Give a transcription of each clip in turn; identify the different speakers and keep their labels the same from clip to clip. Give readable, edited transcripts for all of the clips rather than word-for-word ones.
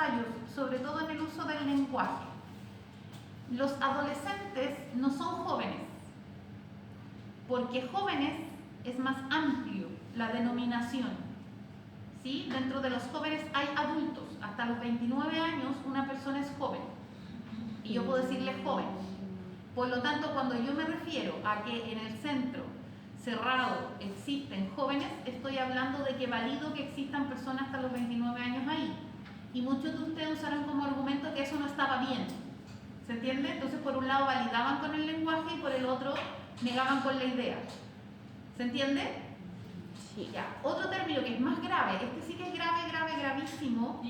Speaker 1: ensayos, sobre todo en el uso del lenguaje. Los adolescentes no son jóvenes, porque jóvenes es más amplio la denominación, ¿sí? Dentro de los jóvenes hay adultos. Hasta los 29 años una persona es joven y yo puedo decirle joven. Por lo tanto, cuando yo me refiero a que en el centro cerrado existen jóvenes, estoy hablando de que valido que existan personas hasta los 29 años ahí. Y muchos de ustedes usaron como argumento que eso no estaba bien. ¿Se entiende? Entonces, por un lado validaban con el lenguaje y por el otro negaban con la idea. ¿Se entiende? Sí. Ya. Otro término que es más grave, este sí que es grave, gravísimo.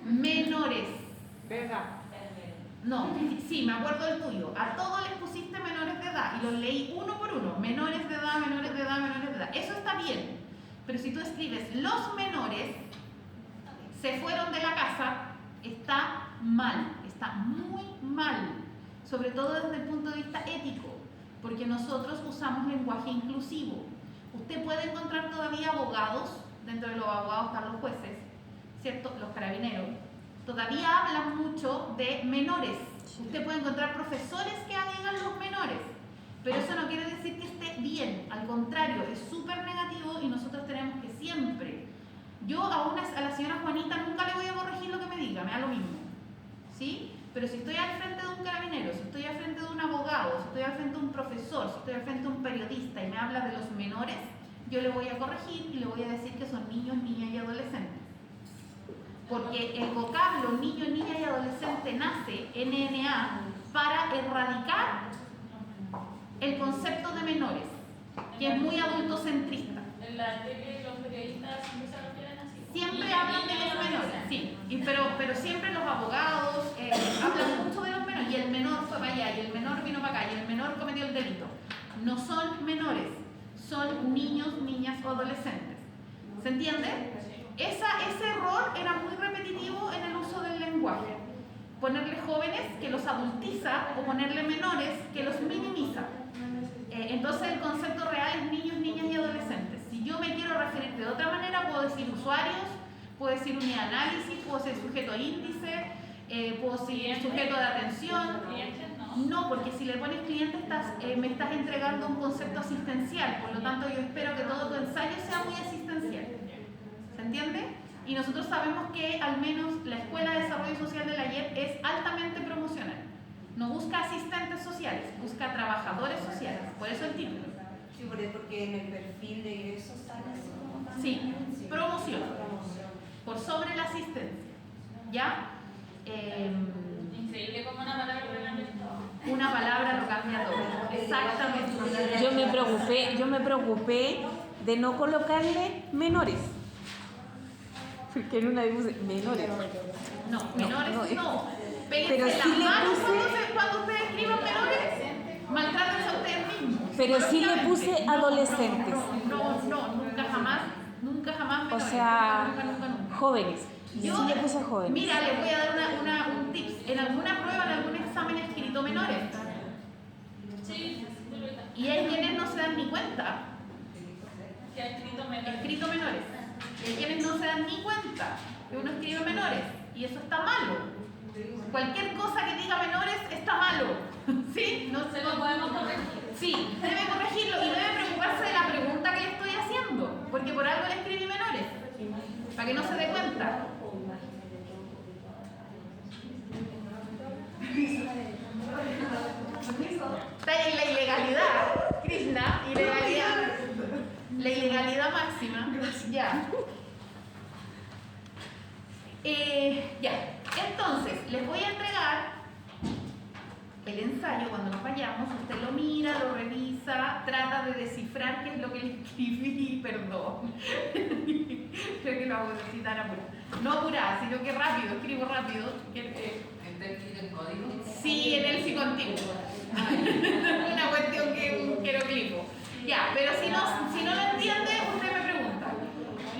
Speaker 1: Menores.
Speaker 2: ¿Verdad?
Speaker 1: No, sí, me acuerdo del tuyo. A todos les pusiste menores de edad y los leí uno por uno. Menores de edad, menores de edad, menores de edad. Eso está bien. Pero si tú escribes los menores se fueron de la casa, está mal, está muy mal. Sobre todo desde el punto de vista ético, porque nosotros usamos lenguaje inclusivo. Usted puede encontrar todavía abogados, dentro de los abogados están los jueces, ¿cierto? Los carabineros. Todavía hablan mucho de menores. Usted puede encontrar profesores que digan los menores, pero eso no quiere decir que esté bien. Al contrario, es súper negativo y nosotros tenemos que siempre. Yo a la señora Juanita nunca le voy a corregir lo que me diga, me da lo mismo, ¿sí? Pero si estoy al frente de un carabinero, si estoy al frente de un abogado, si estoy al frente de un profesor, si estoy al frente de un periodista y me habla de los menores, yo le voy a corregir y le voy a decir que son niños, niñas y adolescentes. Porque el vocablo niño, niña y adolescente nace, NNA, para erradicar el concepto de menores, que es muy adultocentrista.
Speaker 3: En la tele los periodistas siempre se refieren así.
Speaker 1: Siempre hablan de los menores, sí, pero siempre los abogados hablan mucho de los menores, y el menor fue para allá, y el menor vino para acá, y el menor cometió el delito. No son menores, son niños, niñas o adolescentes. ¿Se entiende? Ese error era muy repetitivo en el uso del lenguaje. Ponerle jóvenes que los adultiza o ponerle menores que los minimiza. Entonces el concepto real es niños, niñas y adolescentes. Si yo me quiero referir de otra manera, puedo decir usuarios, puedo decir unidad de análisis, puedo decir sujeto índice, puedo decir sujeto de atención. No, porque si le pones cliente me estás entregando un concepto asistencial, por lo tanto yo espero que todo tu ensayo sea muy asistencial. ¿Se entiende? Y nosotros sabemos que al menos la Escuela de Desarrollo Social de la YEP es altamente promocional. No busca asistentes sociales, busca trabajadores sociales. Por eso el título.
Speaker 2: Sí, porque en el perfil de ingresos sale así como también.
Speaker 1: Sí, promoción. Por sobre la asistencia. ¿Ya?
Speaker 3: Increíble como una palabra lo cambia todo.
Speaker 1: Una palabra lo cambia todo. Exactamente.
Speaker 4: Yo me preocupé de no colocarle menores. Porque en una puse menores.
Speaker 1: No, menores no.
Speaker 4: Pero
Speaker 1: Péguense
Speaker 4: sí
Speaker 1: las
Speaker 4: le
Speaker 1: manos
Speaker 4: puse,
Speaker 1: cuando ustedes escriban menores, maltrátense a ustedes mismos.
Speaker 4: pero sí le puse adolescentes.
Speaker 1: No, nunca jamás menores.
Speaker 4: O sea,
Speaker 1: Nunca.
Speaker 4: jóvenes. Yo sí le puse jóvenes.
Speaker 1: Mira, les voy a dar un tips. En alguna prueba, en algún examen he escrito menores.
Speaker 3: Sí,
Speaker 1: Y hay quienes no se dan ni cuenta.
Speaker 3: que ha escrito menores.
Speaker 1: Escrito menores. Y hay quienes no se dan ni cuenta que uno escribe menores. Y eso está malo. Cualquier cosa que diga menores está malo. ¿Sí?
Speaker 3: No se lo podemos corregir.
Speaker 1: Sí, debe corregirlo y debe preocuparse de la pregunta que le estoy haciendo. Porque por algo le escribí menores. Para que no se dé cuenta. Está en la ilegalidad, Krishna, ilegalidad. La ilegalidad máxima. Ya. Ya. Entonces, les voy a entregar el ensayo. Cuando nos vayamos, usted lo mira, lo revisa, trata de descifrar qué es lo que le escribí, perdón. Creo que lo hago necesitar apurado. No apurada, sino que rápido, escribo rápido.
Speaker 5: ¿Entendí el código?
Speaker 1: Sí, en el psicoantiguo. Una cuestión que un jeroglifo. Ya, pero si no lo entiende, usted me pregunta.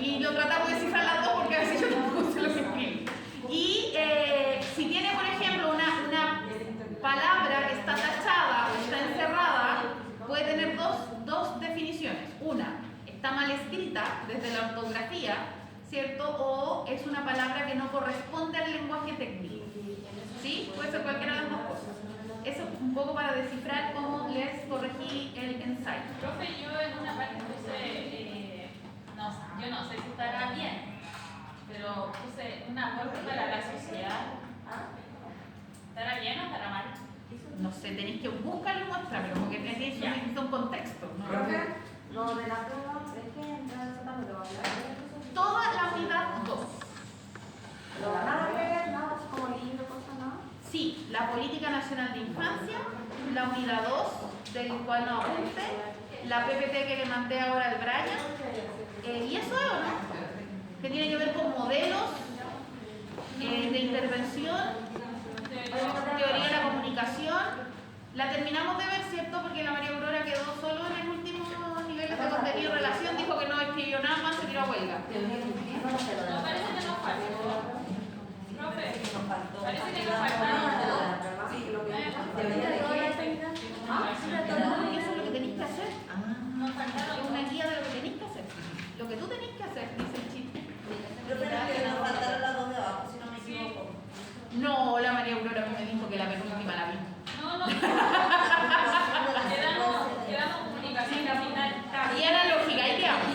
Speaker 1: Y lo tratamos de descifrar las dos porque a veces yo tampoco sé lo que escribo. Y si tiene, por ejemplo, una palabra que está tachada o está encerrada, puede tener dos definiciones. Una, está mal escrita desde la ortografía, ¿cierto? O es una palabra que no corresponde al lenguaje técnico. ¿Sí? Puede ser cualquiera de las dos cosas. Eso un poco para descifrar cómo les corregí el ensayo.
Speaker 3: Profe, yo en una parte puse, yo no sé si estará bien, pero puse un aporte para la sociedad. ¿Estará bien o estará mal?
Speaker 1: No sé, tenéis que buscarlo y muestra, pero como que necesita un contexto, ¿no?
Speaker 2: Lo de la prueba es que entra eso también lo va a hablar.
Speaker 1: Toda la unidad 2.
Speaker 2: Nada que ver, nada, es como libro, cosas, ¿no?
Speaker 1: Sí, la Política Nacional de Infancia, la unidad 2, del cual no apunte, la PPT que le mandé ahora al Brian, y eso es, ¿o no? Que tiene que ver con modelos de intervención, teoría de la comunicación. La terminamos de ver, ¿cierto? Porque la María Aurora quedó solo en el último nivel de contenido y relación, dijo que no escribió nada más, se tiró a huelga.
Speaker 3: No, parece que nos falta. Profe, parece que nos falta.
Speaker 1: Y eso es lo que tenéis que hacer.
Speaker 3: Nos faltaron
Speaker 1: Es una guía de lo que tenéis que hacer. Lo que tú tenéis que hacer, dice el chiste.
Speaker 2: Pero que nos faltaron las dos de abajo, si no me equivoco.
Speaker 1: No, la María Aurora me dijo que la penúltima la vi.
Speaker 3: No. Quedamos comunicación final.
Speaker 1: Y analógica, ahí quedamos.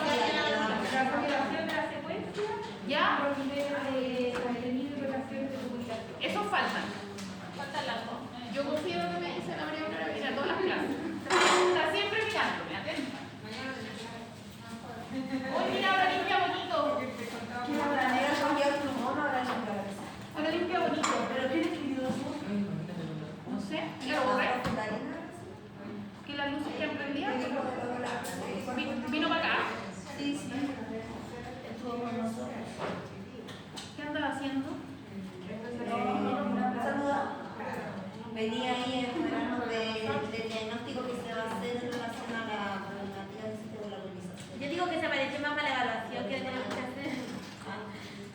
Speaker 6: La formulación de la secuencia,
Speaker 1: ¿Ya?
Speaker 6: de contenido y relación de comunicación.
Speaker 1: Eso faltan.
Speaker 3: Faltan las dos.
Speaker 1: Yo confío en lo que me dice la María Aurora, mira todas las clases. Está siempre mirándome, atenta. Hoy mira, ahora limpia bonito.
Speaker 2: La negra cambió el plumón, ahora es la cabeza.
Speaker 1: Ahora limpia bonito.
Speaker 2: Pero ¿quién escribió eso?
Speaker 1: No sé, ya lo borré. Que las luces que han prendido. Vino para acá.
Speaker 2: Sí. Estuvo con nosotros.
Speaker 1: ¿Qué andaba haciendo?
Speaker 2: Saluda. Venía ahí en verano del diagnóstico que se va a hacer en relación a la problemática del sistema de la organización.
Speaker 7: Yo digo que se pareció más para la evaluación que tenemos que hacer.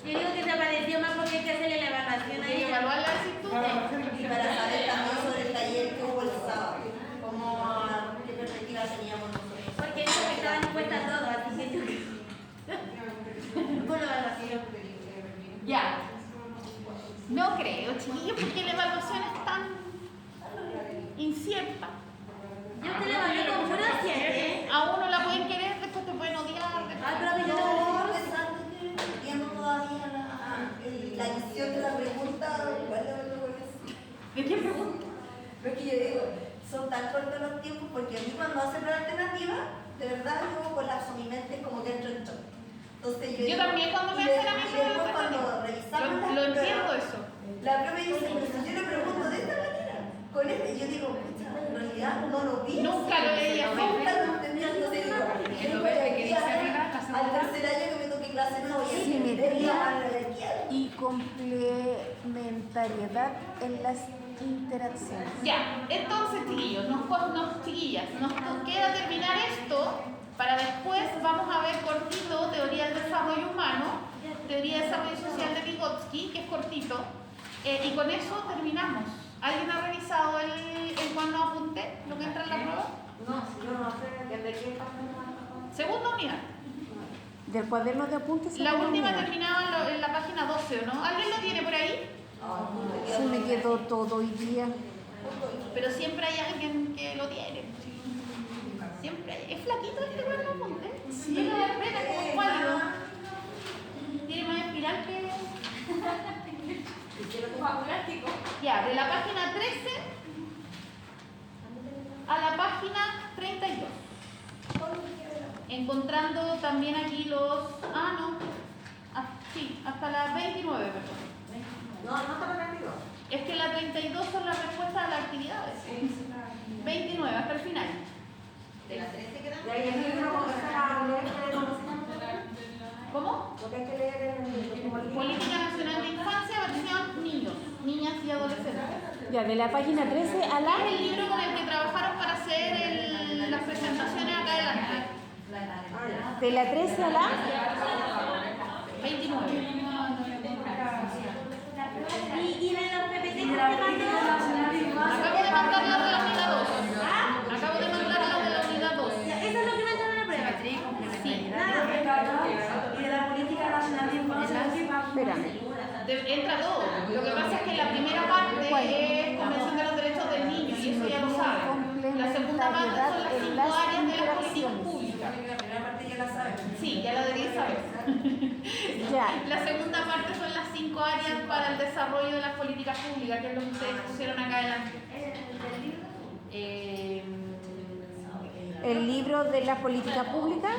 Speaker 7: Yo digo que se pareció más porque hay que hacerle la evaluación a
Speaker 1: Hay que
Speaker 7: ella.
Speaker 1: evaluar la actitud.
Speaker 2: Y para saber también sobre el taller que hubo el sábado, qué perspectiva teníamos nosotros.
Speaker 7: Porque eso que estaban impuestas todo, así que yo. Por la evaluación.
Speaker 1: Ya. No creo, chiquillos, porque la evaluación es tan incierta.
Speaker 7: Yo te la evalué con puro 7.
Speaker 1: A uno la pueden querer, después te pueden odiar. después-
Speaker 7: Ah, pero que yo
Speaker 2: No,
Speaker 7: no
Speaker 2: a pesar de que entiendo todavía la edición de la pregunta, igual lo voy a decir.
Speaker 1: ¿De qué pregunta?
Speaker 2: Pero es que yo digo, son tan cortos los tiempos porque a mí cuando hacen la alternativa, de verdad yo colapso, mi mente es como que entro en shock. Entonces yo
Speaker 1: Yo
Speaker 2: digo,
Speaker 1: también cuando me
Speaker 2: y
Speaker 1: hacen a mí
Speaker 2: y
Speaker 1: prueba
Speaker 2: después cuando
Speaker 1: alternativa.
Speaker 2: revisamos
Speaker 1: Lo
Speaker 2: la
Speaker 1: entiendo
Speaker 2: prueba,
Speaker 1: eso.
Speaker 2: la prueba dice, pero si yo le pregunto de esta manera, con este, yo digo, pucha, en realidad no lo vi.
Speaker 1: Nunca lo leí así.
Speaker 2: Nunca lo entendí, entonces digo,
Speaker 5: En lo verde que dice arriba, la
Speaker 2: al
Speaker 5: segunda.
Speaker 2: tercer año que me toque clase no voy a entender
Speaker 4: Simetría
Speaker 2: la anarquía.
Speaker 4: y complementariedad en las interacciones.
Speaker 1: Ya, entonces chiquillos, chiquillas, nos queda terminar esto para después vamos a ver cortito teoría del desarrollo humano, teoría del desarrollo social de Vygotsky, que es cortito, y con eso terminamos. ¿Alguien ha revisado el cuando apunté, lo que entra en la prueba?
Speaker 2: No, yo no sé desde qué parte
Speaker 1: Segunda unidad.
Speaker 4: Del cuaderno de apuntes.
Speaker 1: La
Speaker 4: segunda
Speaker 1: última
Speaker 4: unidad.
Speaker 1: terminaba en la página 12, ¿o no? ¿Alguien lo tiene por ahí?
Speaker 4: Se me quedó todo hoy día.
Speaker 1: Pero siempre hay alguien que lo tiene. Siempre hay. ¿Es flaquito este cuerno apunte? Sí. Tiene la pena como un pálido. Tiene más espiral que...
Speaker 3: Fabulástico.
Speaker 1: Ya, de la página 13 a la página 32. Encontrando también aquí los... sí, hasta la 29, perdón.
Speaker 2: No, no está repetido.
Speaker 1: Es que la 32 son las respuestas a las actividades. 29, hasta el final.
Speaker 2: De la 13 quedamos. Y ahí el libro comienza a leer
Speaker 1: ¿Cómo?
Speaker 2: lo que hay que leer en el
Speaker 1: Política Nacional de Infancia, versión niños, niñas y adolescentes.
Speaker 4: Ya, de la página 13 a la...
Speaker 1: Es el libro con el que trabajaron para hacer las presentaciones acá adelante.
Speaker 4: De la 13 a la...
Speaker 1: 29.
Speaker 7: Y de los PPT que te mandó.
Speaker 1: Acabo de mandar la de la unidad 2. Acabo de mandar la de la unidad 2.
Speaker 7: Eso es lo que me entró en la prueba.
Speaker 1: Sí.
Speaker 7: Nada.
Speaker 2: Y de la política nacional de infancia, ¿qué página?
Speaker 4: Espérame.
Speaker 1: Entra todo. Lo que pasa es que la primera parte es Convención de los Derechos del Niño, y eso ya lo saben. La segunda parte son las 5 áreas de las políticas públicas.
Speaker 2: La primera parte ya la saben.
Speaker 1: Sí, ya la debería saber.
Speaker 4: Ya.
Speaker 1: La segunda parte son las 5 áreas para el desarrollo de las políticas públicas, que es lo que ustedes pusieron acá adelante.
Speaker 4: El libro de la política pública.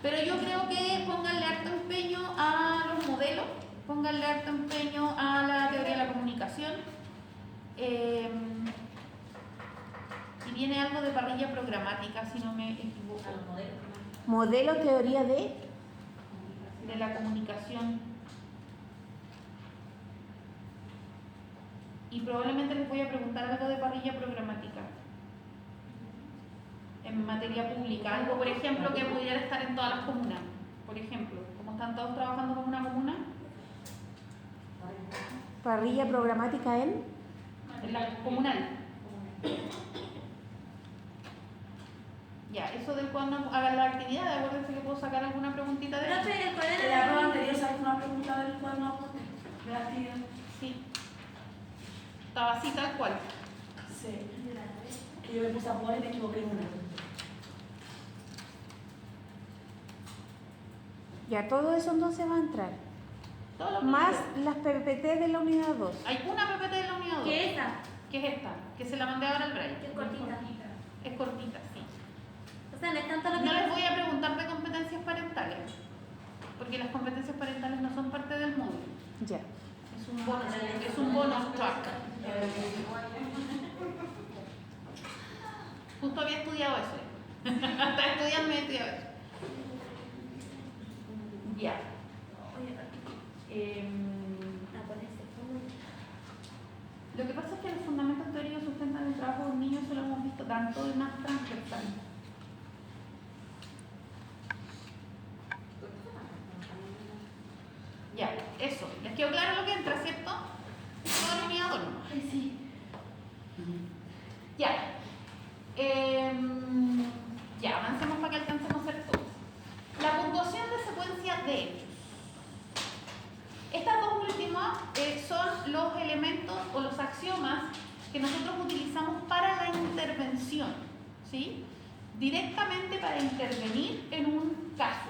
Speaker 1: Pero yo creo que pónganle harto empeño a los modelos, pónganle harto empeño a la teoría de la comunicación. Y viene algo de parrilla programática, si no me equivoco.
Speaker 4: Modelo, teoría de.
Speaker 1: De la comunicación. Y probablemente les voy a preguntar algo de parrilla programática. En materia pública, algo por ejemplo que pudiera estar en todas las comunas, por ejemplo, como están todos trabajando como una comuna,
Speaker 4: Parrilla programática en.
Speaker 1: la comunal. Ya, eso del cuando hagan la actividad, acuérdense que puedo sacar alguna preguntita de eso.
Speaker 7: Profe, ¿cuál
Speaker 2: En
Speaker 7: era
Speaker 2: la prueba anterior, ¿sabes una pregunta del cuaderno de la actividad?
Speaker 1: Sí. Estaba así tal cual.
Speaker 2: Sí. Que yo me puse a poner y me equivoqué en una.
Speaker 4: Ya, todo eso entonces va a entrar.
Speaker 1: Todo lo
Speaker 4: Más
Speaker 1: que
Speaker 4: las PPT de la unidad 2.
Speaker 1: hay una PPT de la unidad 2.
Speaker 7: ¿Qué es esa?
Speaker 1: Que es esta, que se la mandé ahora al Brian.
Speaker 7: Es cortita.
Speaker 1: Es cortita, sí.
Speaker 7: O sea, no es tanto lo que...
Speaker 1: No les voy a preguntar de competencias parentales, porque las competencias parentales no son parte del módulo.
Speaker 4: Ya.
Speaker 1: Es un bonus track. Justo había estudiado eso. Estaba estudiando y he estudiado eso. Ya. Lo que pasa es que los fundamentos teóricos sustentan el trabajo de un niño, eso lo hemos visto tanto y más transversal. Ya, eso. ¿Les quedó claro lo que entra, cierto? Todo el unidad 2.
Speaker 2: Sí.
Speaker 1: Ya. Ya, avancemos para que alcancemos a hacer todo. La puntuación de secuencia de hechos. Estas dos últimas son los elementos o los axiomas que nosotros utilizamos para la intervención, ¿sí? Directamente para intervenir en un caso.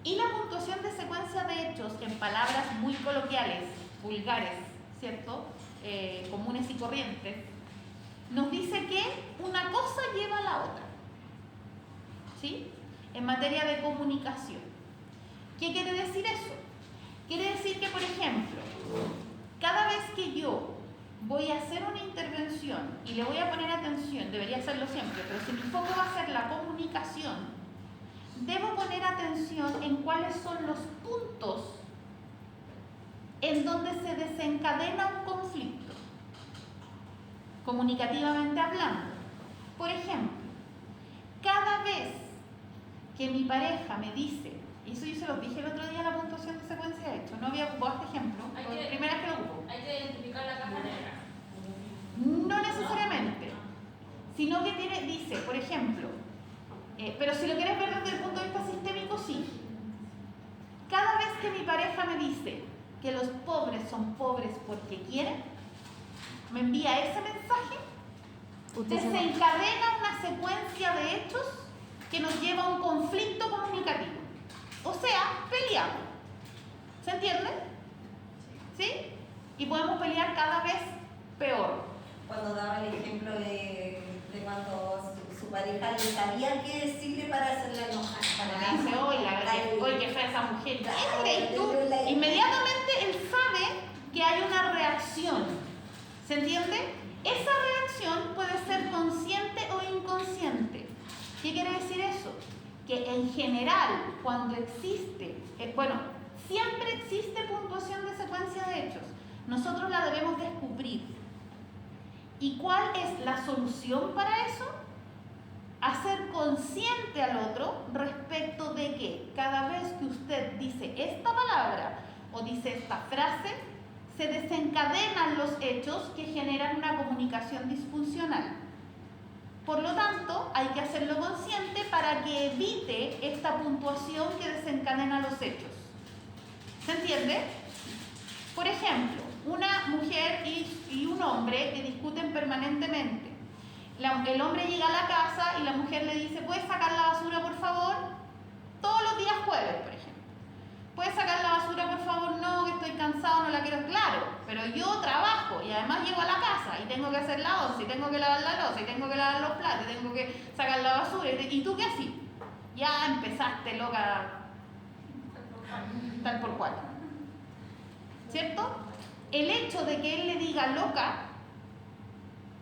Speaker 1: Y la puntuación de secuencia de hechos, en palabras muy coloquiales, vulgares, ¿cierto? Comunes y corrientes, nos dice que una cosa lleva a la otra, ¿sí? En materia de comunicación. ¿Qué quiere decir eso? Quiere decir que, por ejemplo, cada vez que yo voy a hacer una intervención y le voy a poner atención, debería hacerlo siempre, pero si mi foco va a ser la comunicación, debo poner atención en cuáles son los puntos en donde se desencadena un conflicto, comunicativamente hablando. Por ejemplo, cada vez que mi pareja me dice, y eso yo se lo dije el otro día en la puntuación de secuencia de hechos, no había ocupado este ejemplo, fue la primera vez que lo ocupo.
Speaker 3: Hay que identificar la caja negra.
Speaker 1: No necesariamente, sino que dice, por ejemplo, pero si lo quieres ver desde el punto de vista sistémico, sí. Cada vez que mi pareja me dice que los pobres son pobres porque quieren, me envía ese mensaje, desencadena una secuencia de hechos que nos lleva a un conflicto comunicativo. O sea, peleamos. ¿Se entiende? ¿Sí? Y podemos pelear cada vez peor.
Speaker 2: Cuando daba el ejemplo de cuando su pareja le sabía qué decirle para hacerla enojar.
Speaker 1: Cuando dice, hoy que fea esa mujer, ¿qué crees tú? Inmediatamente él sabe que hay una reacción. ¿Se entiende? Esa reacción puede ser consciente o inconsciente. ¿Qué quiere decir eso? Que en general, cuando existe, siempre existe puntuación de secuencia de hechos. Nosotros la debemos descubrir. ¿Y cuál es la solución para eso? Hacer consciente al otro respecto de que cada vez que usted dice esta palabra o dice esta frase, se desencadenan los hechos que generan una comunicación disfuncional. Por lo tanto, hay que hacerlo consciente para que evite esta puntuación que desencadena los hechos. ¿Se entiende? Por ejemplo, una mujer y un hombre que discuten permanentemente. El hombre llega a la casa y la mujer le dice, ¿puedes sacar la basura, por favor? Todos los días jueves, por ejemplo. ¿Puedes sacar la basura, por favor? No, que estoy cansado, no la quiero. Claro, pero yo trabajo y además llego a la casa y tengo que hacer la once, y tengo que lavar la loza, y tengo que lavar los platos, y tengo que sacar la basura. ¿Y tú qué haces? Ya empezaste, loca, tal por cual. ¿Cierto? El hecho de que él le diga loca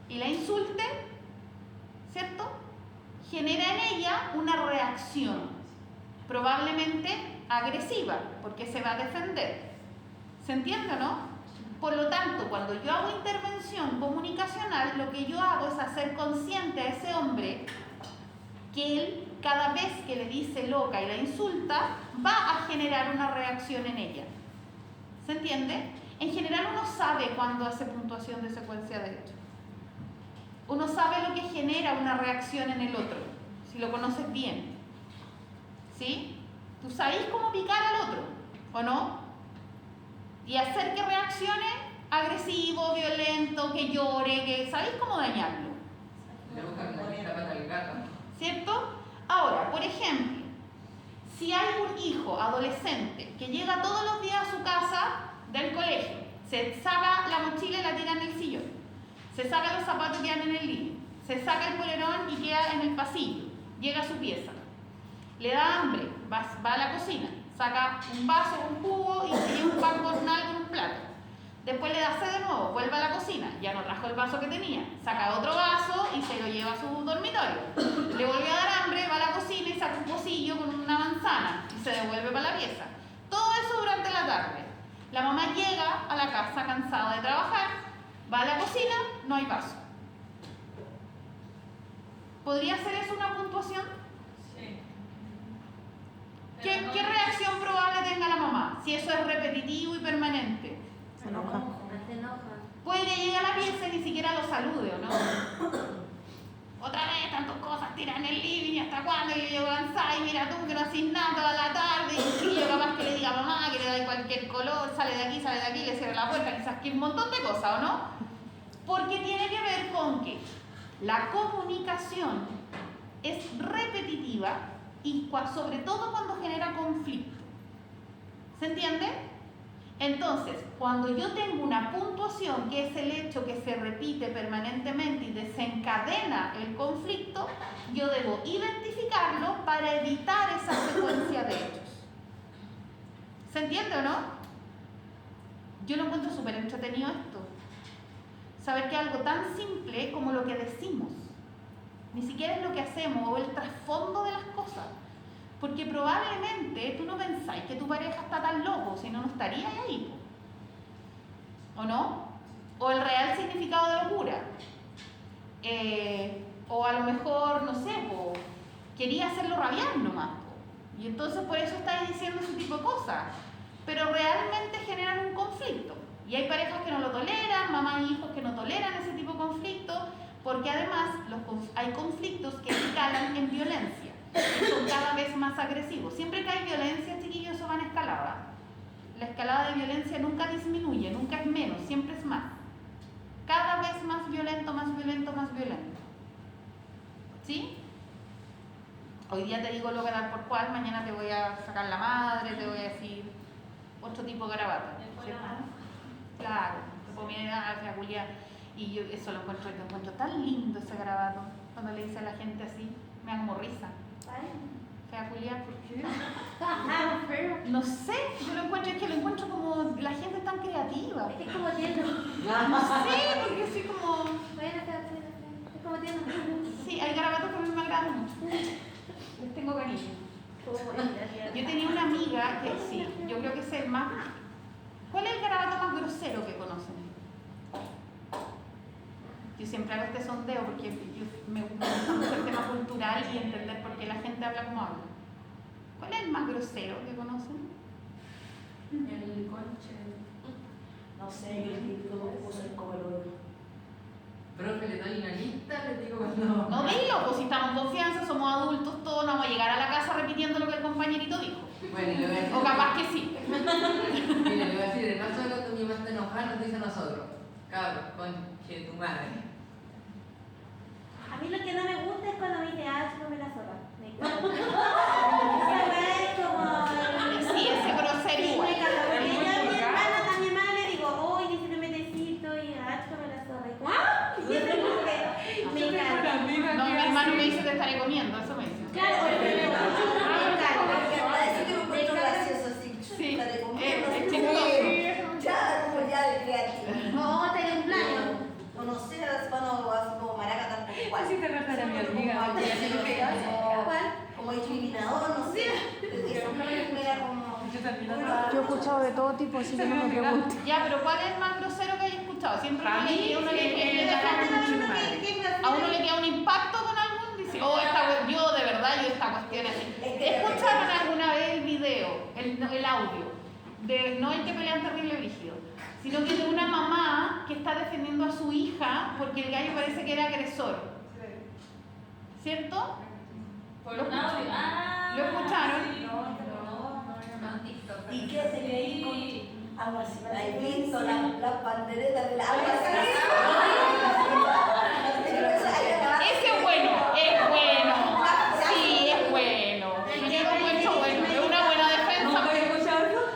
Speaker 1: y la insulte, ¿cierto?, genera en ella una reacción, probablemente agresiva, porque se va a defender. ¿Se entiende o no? Por lo tanto, cuando yo hago intervención comunicacional, lo que yo hago es hacer consciente a ese hombre que él, cada vez que le dice loca y la insulta, va a generar una reacción en ella. ¿Se entiende? En general uno sabe cuando hace puntuación de secuencia de hechos. Uno sabe lo que genera una reacción en el otro, si lo conoces bien. ¿Sí? Tú sabes cómo picar al otro, ¿o no? Y hacer que reaccione agresivo, violento, que llore, que ¿sabéis cómo dañarlo? ¿Cierto? Ahora, por ejemplo, si hay un hijo adolescente que llega todos los días a su casa del colegio, se saca la mochila y la tira en el sillón, se saca los zapatos y quedan en el living, se saca el polerón y queda en el pasillo, llega a su pieza, le da hambre, va a la cocina, saca un vaso, un jugo y se lleva un pan con algo en un plato. Después le da sed de nuevo, vuelve a la cocina, ya no trajo el vaso que tenía, saca otro vaso y se lo lleva a su dormitorio. Le volvió a dar hambre, va a la cocina y saca un pocillo con una manzana y se devuelve para la pieza. Todo eso durante la tarde. La mamá llega a la casa cansada de trabajar, va a la cocina, no hay vaso. ¿Podría ser eso una puntuación?
Speaker 3: Sí.
Speaker 1: ¿Qué reacción probable tenga la mamá si eso es repetitivo y permanente?
Speaker 4: Se enoja.
Speaker 7: Se enoja.
Speaker 1: Puede que llegue a la pieza y ni siquiera lo salude, ¿o no? Otra vez, tantas cosas tiran en el living, ¿y hasta cuándo? Yo llego cansada y mira tú que no haces nada toda la tarde. Y yo capaz que le diga a mamá que le da cualquier color, sale de aquí, le cierra la puerta, quizás que un montón de cosas, ¿o no? Porque tiene que ver con que la comunicación es repetitiva y sobre todo cuando genera conflicto. ¿Se entiende? Entonces, cuando yo tengo una puntuación, que es el hecho que se repite permanentemente y desencadena el conflicto, yo debo identificarlo para evitar esa secuencia de hechos. ¿Se entiende o no? Yo lo encuentro súper entretenido esto. Saber que algo tan simple como lo que decimos, ni siquiera es lo que hacemos o el trasfondo de las cosas. Porque probablemente tú no pensáis que tu pareja está tan loco, si no, no estaría ahí. ¿O no? O el real significado de locura. O a lo mejor, no sé, quería hacerlo rabiar nomás. Y entonces por eso estáis diciendo ese tipo de cosas. Pero realmente generan un conflicto. Y hay parejas que no lo toleran, mamás y hijos que no toleran ese tipo de conflicto, porque además hay conflictos que escalan en violencia. Son cada vez más agresivos. Siempre que hay violencia, chiquillos, eso va en escalada. La escalada de violencia nunca disminuye, nunca es menos, siempre es más. Cada vez más violento, más violento, más violento. ¿Sí? Hoy día te digo lo que dar por cual, mañana te voy a sacar la madre, te voy a decir otro tipo de garabato. Claro, fea Julia. Y yo eso lo encuentro tan lindo ese garabato. Cuando le dice a la gente así, me da como risa. Fea Julia, ¿por qué? No sé, yo lo encuentro como la gente tan creativa.
Speaker 7: Es como tierno.
Speaker 1: No sé, porque así como.
Speaker 7: Bueno, es como tierno.
Speaker 1: Sí, hay garabatos que a mí me agradan mucho. Les tengo cariño. Yo tenía una amiga que sí, yo creo que es el más. ¿Cuál es el garabato más grosero que conocen? Yo siempre hago este sondeo porque me gusta mucho el tema cultural y entender por qué la gente habla como habla. ¿Cuál es el más grosero que conocen?
Speaker 2: El conche. No sé, yo el típico que puso el como el oro.
Speaker 5: Profe, le doy una lista, le digo cuando...
Speaker 1: No dilo, pues si estamos en confianza, somos adultos, todos no vamos a llegar a la casa repitiendo lo que el compañerito dijo.
Speaker 5: Bueno, y le voy a decir...
Speaker 1: O capaz que sí.
Speaker 5: Mira, le voy a decir, en caso de cuando mi mamá está enojada, nos dice a nosotros. Cabros, conche tu madre.
Speaker 7: A mí lo que no me gusta es cuando me dice, come la sopa. Me encanta. Esa weá es como...
Speaker 1: Sí, ese grosero
Speaker 7: Sí,
Speaker 1: igual.
Speaker 7: me encanta. Porque yo a mi hermana le digo, oye, necesito metecito y come la sopa. Y como, ¡ah! Y eso es como que me encanta.
Speaker 1: No, mi hermano me dice te estaré comiendo, eso me dice.
Speaker 7: Claro, me encanta.
Speaker 2: Porque para decir que me encuentro gracioso, sí.
Speaker 1: Sí,
Speaker 2: La de comer,
Speaker 1: es
Speaker 2: no sé,
Speaker 1: chistoso.
Speaker 2: ya, como ya de creativo.
Speaker 7: No, te cumpleaños.
Speaker 2: O no sé, bueno, como maraca tampoco igual.
Speaker 5: Sí, te acuerdas de mi amiga.
Speaker 2: Como discriminador, no sé. Eso era como...
Speaker 5: Yo también
Speaker 4: Yo he escuchado de todo tipo, así que no me preguntes.
Speaker 1: Ya, pero ¿cuál es el más grosero que hayas escuchado? Siempre
Speaker 5: A
Speaker 1: que
Speaker 5: mí,
Speaker 1: uno
Speaker 5: sí,
Speaker 1: a uno le queda un impacto con algún, dice, oh, yo de verdad, esta cuestión así. ¿Escucharon alguna vez el video, el audio, de no el que pelean terrible brígido, sino que de una mamá que está defendiendo a su hija porque el gallo parece que era agresor? ¿Cierto?
Speaker 3: Por un audio. Ah,
Speaker 1: ¿Lo escucharon?
Speaker 3: sí.
Speaker 2: ¿Y qué se creí con
Speaker 3: Sí.
Speaker 2: agua así? ¿Has visto las panderetas del agua
Speaker 1: Ese es bueno, es bueno. Sí, es bueno. Yo lo encuentro bueno, es una buena defensa.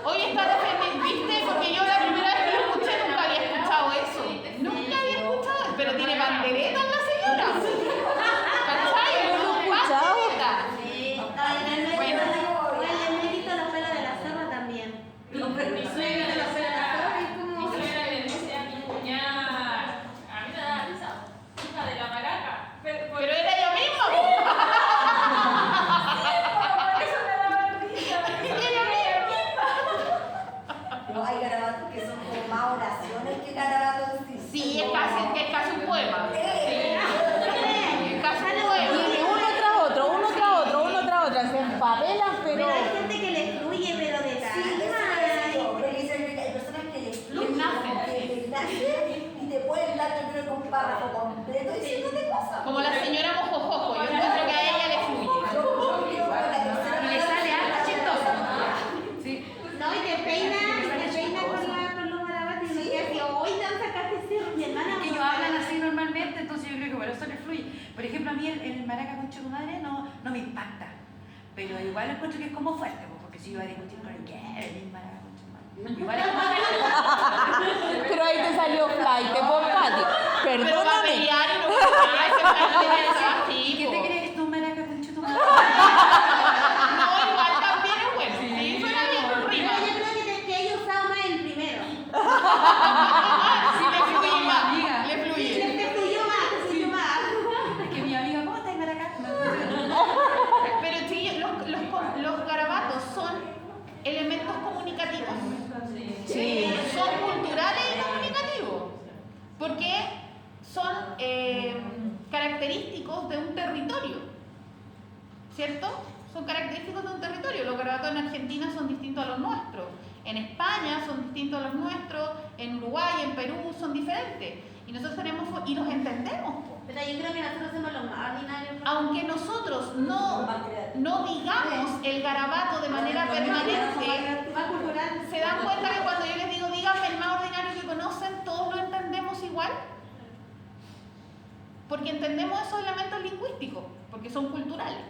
Speaker 1: Hoy está defendiendo, ¿viste? Porque yo la primera vez que lo escuché nunca había escuchado eso. Nunca había escuchado, pero tiene panderetas la señora. ¿Cachai?
Speaker 4: No lo he escuchado.
Speaker 1: Pandereta. Bueno.
Speaker 7: Oye, me he visto los pelos de la zorra también.
Speaker 3: Mi suegra le decía a mi cuñada, a mí me daba risa, hija de la maraca. Pero
Speaker 1: era ella misma, po.
Speaker 3: por eso me daba risa.
Speaker 2: No, hay garabatos que son como más oraciones que garabatos en sí.
Speaker 1: Sí, es casi un poema. Sí. Es casi un poema.
Speaker 4: Viene uno tras otro, se empapelan, pero...
Speaker 7: Pero hay gente que le fluye, pero de tal.
Speaker 2: Sí, eso es eso. Pero dicen que hay personas que les fluyen,
Speaker 1: nacen,
Speaker 2: como que les nace y te pueden dar, yo creo que un párrafo completo diciéndote cosas.
Speaker 1: Como la señora Mojojojo, yo encuentro que a ella le fluye.
Speaker 2: Yo creo que la tercera
Speaker 5: Y le sale algo chistoso. Sí.
Speaker 7: No, y te peina con los garabatos y me queda así, hoy te sacaste ese, mi hermana.
Speaker 5: Que ellos hablan así normalmente, entonces yo creo que por eso les fluye. Por ejemplo, a mí el maraca con tu madre no me impacta. Pero igual encuentro que es como fuerte, porque si yo voy a discutir con el maraca con tu madre. Igual es como...
Speaker 4: Pero ahí te salió flight, por Pati.
Speaker 1: Pero va a
Speaker 4: Perdóname.
Speaker 1: pelear y no puede ese plan de
Speaker 5: ¿Y qué te crees tú, maraca con tu madre?
Speaker 1: No, igual también es bueno. Sí, suena bien con
Speaker 7: Pero
Speaker 1: rima.
Speaker 7: yo creo que he usado más el primero.
Speaker 1: Sí, le fluye más.
Speaker 5: Amiga.
Speaker 1: Le fluye.
Speaker 7: Te fluyó más.
Speaker 5: Es que mi amiga, ¿cómo estás, maraca?
Speaker 1: Pero chiquillos, los garabatos son elementos comunicativos.
Speaker 4: Sí.
Speaker 1: Son culturales y comunicativos. Porque son característicos de un territorio. ¿Cierto? Son característicos de un territorio. Los garabatos en Argentina son distintos a los nuestros. En España son distintos a los nuestros. En Uruguay, en Perú son diferentes. Y nosotros tenemos y los entendemos. Po.
Speaker 7: Pero yo creo que nosotros somos los más ordinarios.
Speaker 1: Aunque nosotros no digamos el garabato de manera permanente,
Speaker 7: Más cultural.
Speaker 1: ¿se dan cuenta que cuando yo les digo díganme el más ordinario que conocen, todos lo entendemos igual? Porque entendemos esos elementos lingüísticos, porque son culturales.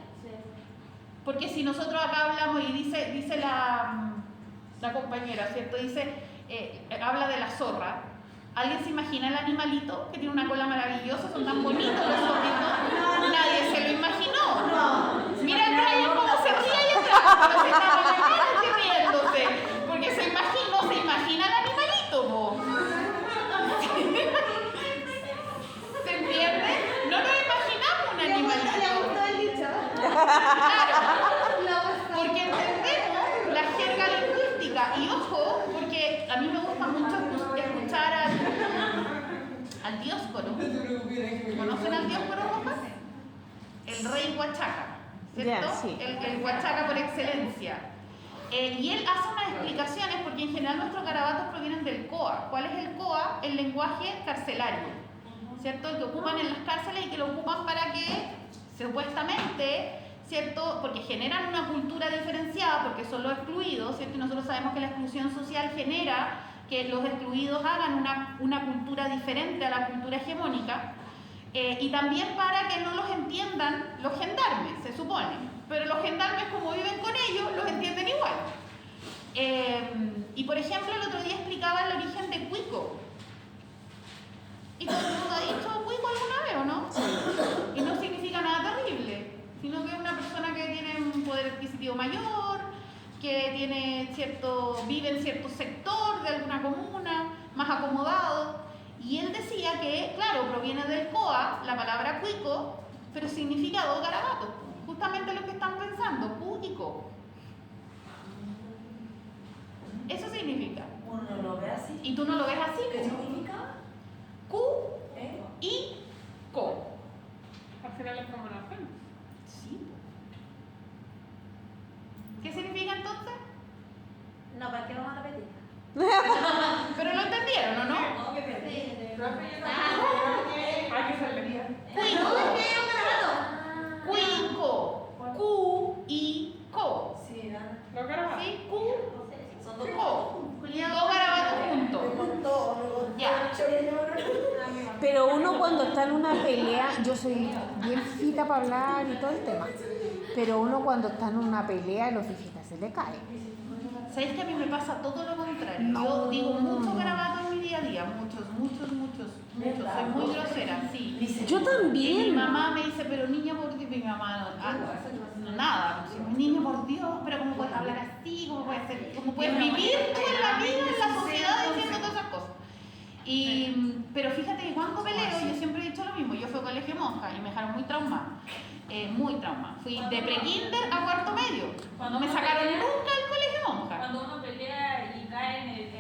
Speaker 1: Porque si nosotros acá hablamos y dice la compañera, ¿cierto? Habla de la zorra. ¿Alguien se imagina el animalito que tiene una cola maravillosa? Son tan bonitos los zorritos. Nadie se lo imaginó. Mira el Brian cómo se ríe ahí atrás. Pero se está riéndose. Porque se imagina el animalito, po. ¿Se entiende? No nos imaginamos un animalito.
Speaker 7: Le gustó el dicho.
Speaker 1: Claro. Porque entendemos la jerga lingüística. Y ojo, porque a mí me gusta mucho escuchar al Dioscoro. ¿Conocen al Dioscoro, Rojas? El rey Huachaca, ¿cierto?
Speaker 4: Ya, sí.
Speaker 1: El Huachaca por excelencia. Y él hace unas explicaciones porque en general nuestros garabatos provienen del COA. ¿Cuál es el COA? El lenguaje carcelario. ¿cierto? Que ocupan en las cárceles y que lo ocupan para que, supuestamente, ¿cierto? Porque generan una cultura diferenciada, porque son los excluidos, ¿cierto? Y nosotros sabemos que la exclusión social genera que los excluidos hagan una cultura diferente a la cultura hegemónica, y también para que no los entiendan los gendarmes, se supone. Pero los gendarmes, como viven con ellos, los entienden igual. Y por ejemplo, el otro día explicaba el origen de cuico. ¿Y todo el mundo ha dicho cuico alguna vez o no? Y no significa nada terrible, sino que es una persona que tiene un poder adquisitivo mayor, que vive en cierto sector de alguna comuna, más acomodado. Y él decía que, claro, proviene del coa, la palabra cuico, pero significa dos garabatos, justamente lo que están pensando, cu y co. Eso significa.
Speaker 2: Uno no lo ve así.
Speaker 1: Y tú no lo ves así.
Speaker 2: ¿Qué significa?
Speaker 1: Cu y co.
Speaker 3: Al final es como una fe.
Speaker 1: Sí. ¿Qué significa entonces?
Speaker 7: No, ¿para qué vamos a repetir?
Speaker 1: Pero lo entendieron, ¿o no?
Speaker 3: Hay que salir.
Speaker 1: Cuico. Cuico. Cu y co.
Speaker 2: Sí, ¿verdad?
Speaker 3: Lo grabas.
Speaker 1: ¿Sí? Cu,
Speaker 2: Son dos.
Speaker 1: co. Dos garabatos juntos.
Speaker 2: Me contó,
Speaker 1: Ya.
Speaker 4: Pero uno cuando está en una pelea, yo soy bien fita para hablar y todo el tema, pero uno cuando está en una pelea, los fijitas se le cae.
Speaker 1: ¿Sabéis que a mí me pasa todo lo contrario?
Speaker 4: No.
Speaker 1: Yo digo muchos garabatos en mi día a día, muchos. Soy muy grosera, sí.
Speaker 4: Yo
Speaker 1: Y mi
Speaker 4: también.
Speaker 1: mamá me dice, pero niña, por Dios, mi mamá no, nada. Niña, por Dios, pero ¿cómo puedes hablar así? ¿Cómo puedes vivir tú en la vida, en la sociedad, diciendo todas esas cosas? Pero fíjate que cuando peleo, yo siempre he dicho lo mismo. Yo fui a colegio monja y me dejaron muy traumada. Muy traumada. Fui de pre-kinder a cuarto medio. No me sacaron nunca del colegio monja.
Speaker 3: Cuando uno pelea y cae en el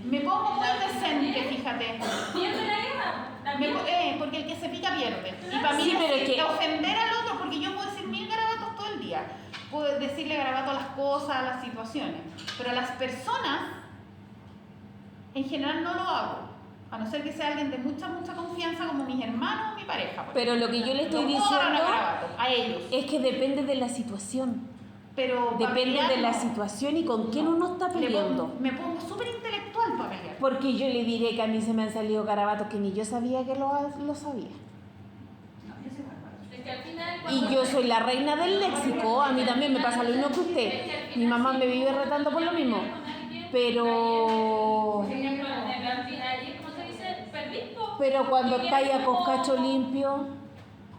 Speaker 1: Me pongo muy decente, fíjate.
Speaker 3: pierde la guerra. También.
Speaker 1: Porque el que se pica pierde. Y para mí
Speaker 4: Sí, pero es que-
Speaker 1: ofender al otro, porque yo puedo decir 1000 garabatos todo el día. Puedo decirle garabato a las cosas, a las situaciones. Pero a las personas, en general no lo hago. A no ser que sea alguien de mucha confianza, como mis hermanos o mi pareja.
Speaker 4: Pero lo que yo le estoy
Speaker 1: No puedo agarrar a
Speaker 4: diciendo
Speaker 1: garabato, a ellos.
Speaker 4: es que depende de la situación.
Speaker 1: Pero para
Speaker 4: Depende
Speaker 1: pelear,
Speaker 4: de la
Speaker 1: no.
Speaker 4: situación y con quién uno está peleando.
Speaker 1: Me pongo súper intelectual para pelear.
Speaker 4: Porque yo le diré que a mí se me han salido garabatos que ni yo sabía que lo sabía.
Speaker 3: Es que al final,
Speaker 4: Y
Speaker 3: cuando-
Speaker 4: yo soy la reina del léxico, a mí también me pasa lo mismo que usted. Mi mamá me vive retando por lo mismo. Pero
Speaker 3: Por ejemplo, ayer, ¿cómo se dice? Perdí, po.
Speaker 4: pero cuando estáis a coscacho limpio,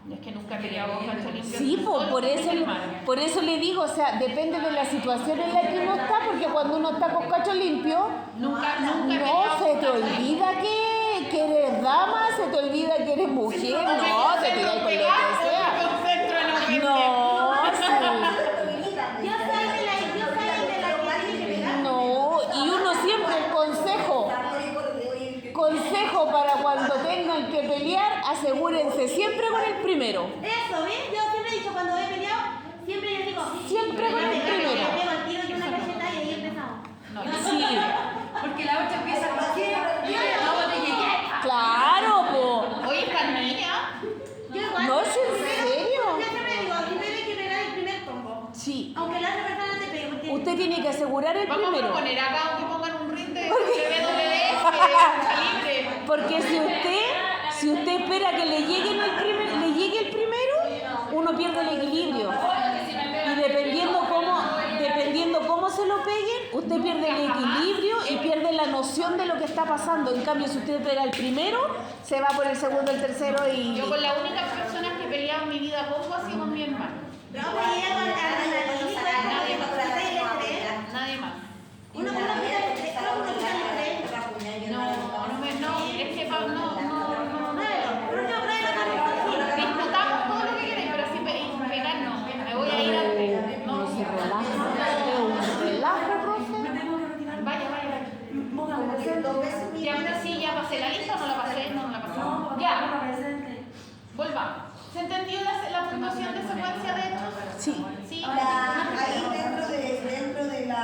Speaker 1: Es que nunca he peleado con Cacho Limpio.
Speaker 4: sí,
Speaker 1: solo
Speaker 4: por
Speaker 1: con mis
Speaker 4: eso
Speaker 1: hermanos.
Speaker 4: le digo, o sea, depende de la situación en la que uno está, porque cuando uno está con cacho limpio,
Speaker 1: Nunca he
Speaker 4: no
Speaker 1: peleado
Speaker 4: se
Speaker 1: con
Speaker 4: te
Speaker 1: Cacho
Speaker 4: olvida que eres dama, se te olvida que eres mujer, no, te tiras con lo que sea. No, sí.
Speaker 7: Yo soy de la que tiene que pegar.
Speaker 4: No, y uno siempre, consejo para cuando tengan que pelear, asegúrense siempre con el primero.
Speaker 7: Eso, ¿ves? Yo siempre he dicho, cuando he peleado, siempre yo digo,
Speaker 4: Siempre con el primero.
Speaker 7: Yo pego al tiro y una cachetada y ahí empezamos.
Speaker 1: No,
Speaker 4: Sí,
Speaker 5: Porque la otra empieza con qué, no te llegué.
Speaker 4: claro, po.
Speaker 1: Oye, esta niña.
Speaker 7: Yo igual.
Speaker 4: No, ¿es en serio?
Speaker 7: Yo siempre digo, primero hay que pegar el primer combo.
Speaker 4: Sí.
Speaker 7: Aunque la otra persona te pegue, porque...
Speaker 4: Usted tiene que asegurar el
Speaker 1: Vamos a
Speaker 4: primero.
Speaker 1: proponer acá que pongan un ring de WWE, de lucha libre.
Speaker 4: Porque si usted espera que le llegue el primero, uno pierde el equilibrio. Y dependiendo cómo se lo peguen, usted pierde el equilibrio y pierde la noción de lo que está pasando. En cambio, si usted pega el primero, se va por el segundo, el tercero y...
Speaker 1: Yo con la única persona que he peleado en mi vida poco ha sido con mi hermano.
Speaker 7: No, pues llega con
Speaker 1: Nadie más.
Speaker 7: Uno con la vida de tres, uno con la vida de tres.
Speaker 1: No, es que no.
Speaker 7: Pruébalo.
Speaker 1: Disputamos todo lo que queréis, pero así pegar no. Me voy a ir antes.
Speaker 4: No se relaja. Es un relajo, profe.
Speaker 1: Vaya. Y ahora sí, ya pasé la lista, no la pasé. Ya. Volvamos. ¿Se entendió la puntuación de secuencia de hechos?
Speaker 4: Sí.
Speaker 1: Sí.
Speaker 2: Ahí dentro de la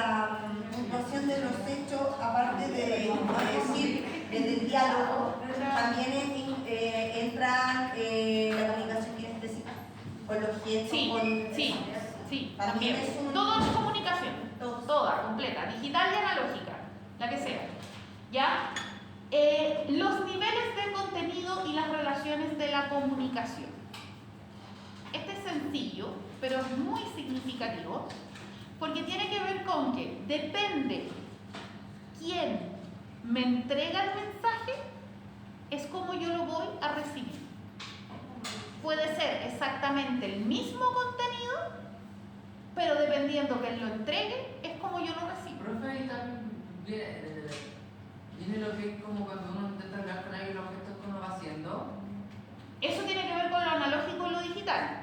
Speaker 2: puntuación de los hechos, aparte de decir desde el diálogo, también entra también es un...
Speaker 1: Todo es comunicación,
Speaker 2: Todos.
Speaker 1: toda, completa, digital y analógica, la que sea. ¿Ya? Los niveles de contenido y las relaciones de la comunicación. Este es sencillo, pero es muy significativo, porque tiene que ver con que depende quién me entrega el mensaje, es como yo lo voy a recibir. Puede ser exactamente el mismo contenido, pero dependiendo quién lo entregue, es como yo lo recibo.
Speaker 8: Profe, ahí también viene lo que es como cuando uno intenta hablar con alguien, los gestos que uno va haciendo.
Speaker 1: Eso tiene que ver con lo analógico y lo digital.